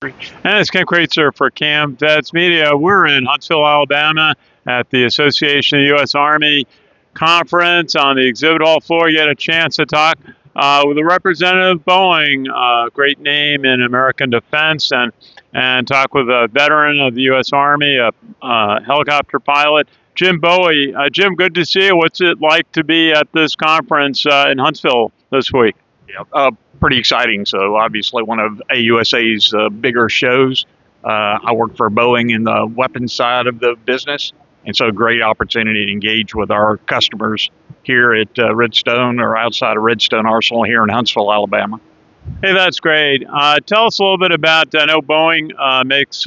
And it's Ken Kraetzer for CaMMVetsMedia. We're in Huntsville, Alabama at the Association of the U.S. Army conference on the exhibit hall floor. You had a chance to talk with a representative of Boeing, great name in American defense, and talk with a veteran of the U.S. Army, a helicopter pilot, Jim Bowie. Jim, good to see you. What's it like to be at this conference in Huntsville this week? Yeah, pretty exciting. So obviously one of AUSA's bigger shows. I work for Boeing in the weapons side of the business, and so great opportunity to engage with our customers here at Redstone or outside of Redstone Arsenal here in Huntsville, Alabama. Hey, that's great. Tell us a little bit about, I know Boeing makes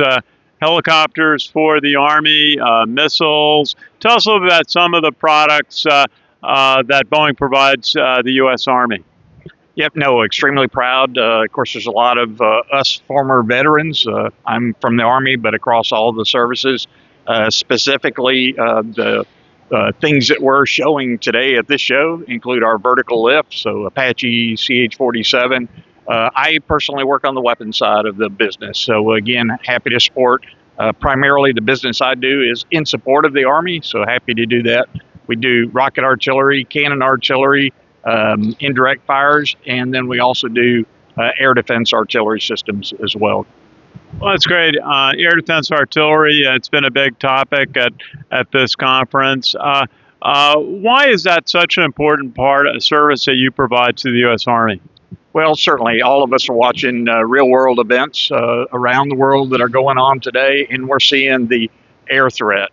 helicopters for the Army, missiles. Tell us a little bit about some of the products that Boeing provides the U.S. Army. Yep, no, extremely proud. Of course, there's a lot of us former veterans. I'm from the Army, but across all the services. Specifically, the things that we're showing today at this show include our vertical lift, so Apache CH-47. I personally work on the weapons side of the business. So again, happy to support. Primarily the business I do is in support of the Army, so happy to do that. We do rocket artillery, cannon artillery, indirect fires, and then we also do air defense artillery systems as well. Well, that's great. Air defense artillery, it's been a big topic at this conference. Why is that such an important part of service that you provide to the U.S. Army? Well, certainly all of us are watching real world events around the world that are going on today, and we're seeing the air threat,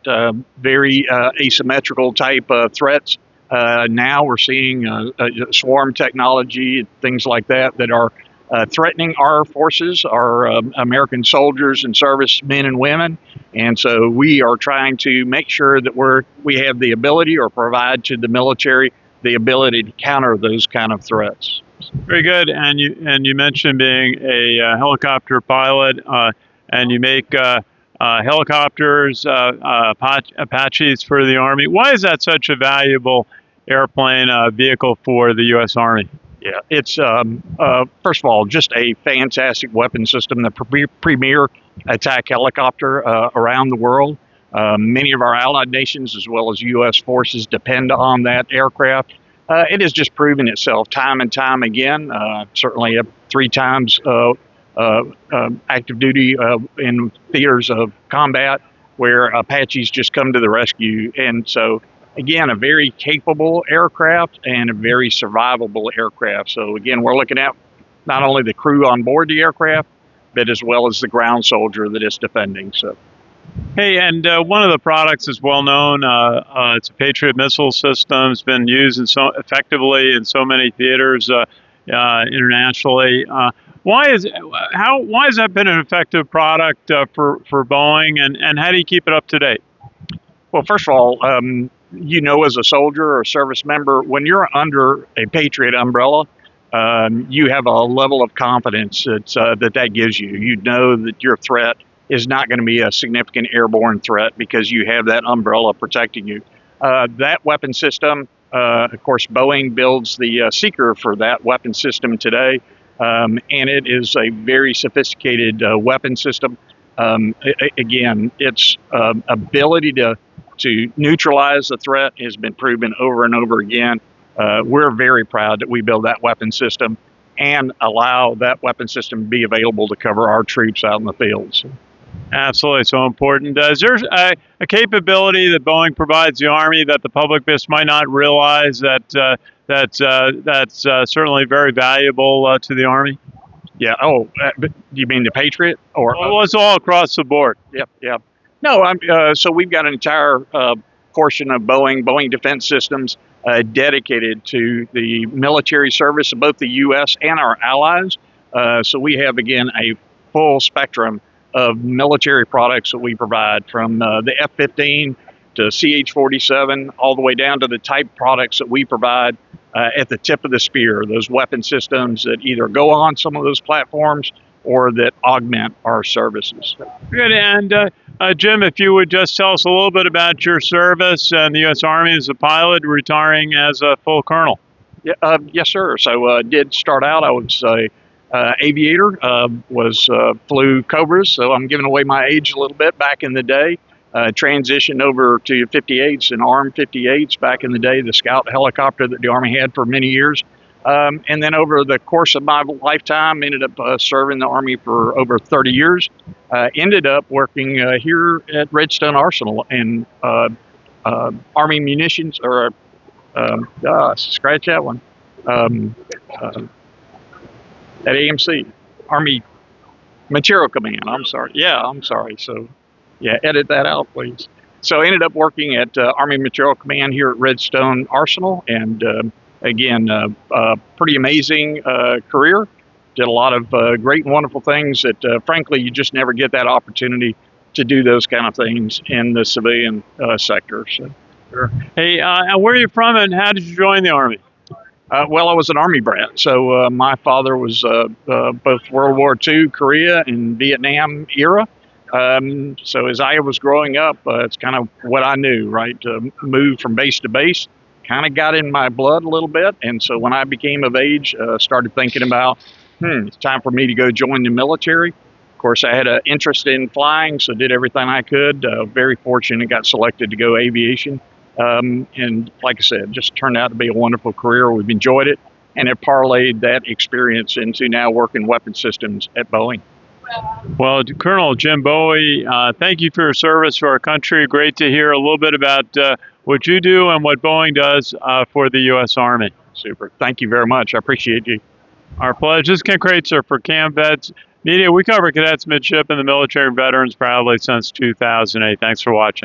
very asymmetrical type of threats. Now we're seeing swarm technology, things like that are threatening our forces, our American soldiers and servicemen and women. And so we are trying to make sure that we have the ability or provide to the military the ability to counter those kind of threats. Very good. And you mentioned being a helicopter pilot, and you make helicopters, Apaches for the Army. Why is that such a valuable airplane vehicle for the U.S. Army? Yeah, it's first of all just a fantastic weapon system, the premier attack helicopter around the world. Many of our allied nations, as well as U.S. forces, depend on that aircraft. It has just proven itself time and time again. Certainly 3 times active duty in theaters of combat, where Apaches just come to the rescue. And so again, a very capable aircraft and a very survivable aircraft. So again, we're looking at not only the crew on board the aircraft, but as well as the ground soldier that is defending. So, hey, and one of the products is well known. It's a Patriot missile system. It's been used so effectively in so many theaters internationally. Why has that been an effective product for Boeing, and how do you keep it up to date? Well, first of all, as a soldier or a service member, when you're under a Patriot umbrella, you have a level of confidence that gives you. You know that your threat is not going to be a significant airborne threat because you have that umbrella protecting you. That weapon system, of course, Boeing builds the seeker for that weapon system today, and it is a very sophisticated weapon system. Again, its ability to neutralize the threat has been proven over and over again. We're very proud that we build that weapon system and allow that weapon system to be available to cover our troops out in the fields. Absolutely, so important. Is there a capability that Boeing provides the Army that the public just might not realize that's certainly very valuable to the Army? Yeah. But you mean the Patriot? Well, it's all across the board. Yep. No, so we've got an entire portion of Boeing Defense Systems dedicated to the military service of both the U.S. and our allies. So we have, again, a full spectrum of military products that we provide, from the F-15 to CH-47, all the way down to the type products that we provide at the tip of the spear, those weapon systems that either go on some of those platforms or that augment our services. Good. And Jim, if you would just tell us a little bit about your service in the U.S. Army as a pilot, retiring as a full colonel. Yes, sir. So did start out, I was aviator, flew Cobras, so I'm giving away my age a little bit. Back in the day, transitioned over to 58s and Armed 58s back in the day, the Scout helicopter that the Army had for many years. And then over the course of my lifetime, ended up serving the Army for over 30 years. Ended up working here at Redstone Arsenal and Army munitions, or scratch that one, at AMC, Army Material Command. I'm sorry. So, yeah, edit that out, please. So I ended up working at Army Material Command here at Redstone Arsenal, and again, pretty amazing career. Did a lot of great and wonderful things that, frankly, you just never get that opportunity to do those kind of things in the civilian sector. So, sure. Hey, where are you from, and how did you join the Army? Well, I was an Army brat. So my father was both World War II, Korea, and Vietnam era. So as I was growing up, it's kind of what I knew, right? To move from base to base, kind of got in my blood a little bit. And so when I became of age, started thinking about, it's time for me to go join the military. Of course, I had an interest in flying, so did everything I could. Very fortunate, got selected to go aviation. And like I said, just turned out to be a wonderful career. We've enjoyed it, and have parlayed that experience into now working weapon systems at Boeing. Well, Colonel Jim Bowie, thank you for your service to our country. Great to hear a little bit about what you do and what Boeing does for the U.S. Army. Super. Thank you very much. I appreciate you. Our pleasure. This is Ken Kraetzer for CaMMVetsMedia. We cover cadets, midshipmen, and the military and veterans proudly since 2008. Thanks for watching.